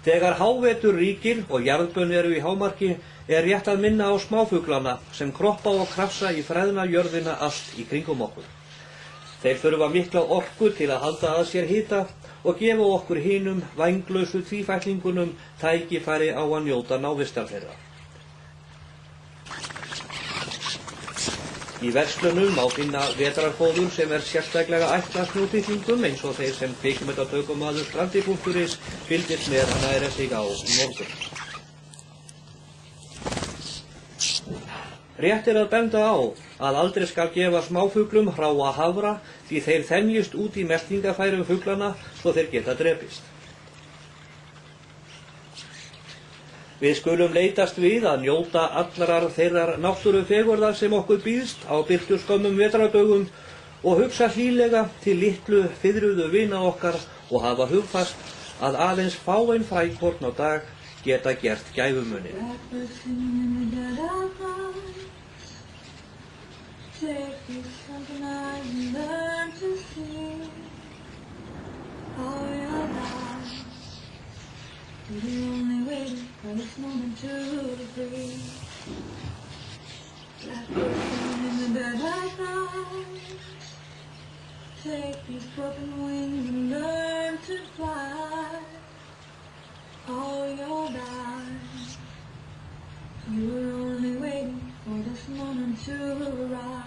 Þegar hávetur ríkir og jarðbönn eru í hámarki rétt að minna á smáfuglana sem kroppa og krafsa í freðna jörðina allt í kringum okkur. Þeir þurfa mikla orku til að halda að sér hita og gefa okkur hinum vænglausu tvífætlingunum tækifæri á að njóta návistar þeirra. Í verslunum má finna vetrarfóður sem sérstaklega ætlað snjótittlingum eins og þeir sem kvikmyndatökumaður Strandi.is fylgist með að næra sig á í morgun. Rétt að benda á að aldrei skal gefa smáfuglum hráa hafra því þeir þenjist út í meltingafærum fuglana svo þeir geta drepist. Við skulum leitast við að njóta allrar þeirrar náttúrufegurðar sem okkur býðst á birtuskömmum vetrardögum og hugsa hlýlega til litlu fiðruðu vina okkar og hafa hugfast að aðeins fáein frækorn á dag geta gert gæfumuninn. We're only waiting for this moment to breathe. Like we're in the dead of night. Take these broken wings and learn to fly. All your life, you were only waiting for this moment to arrive.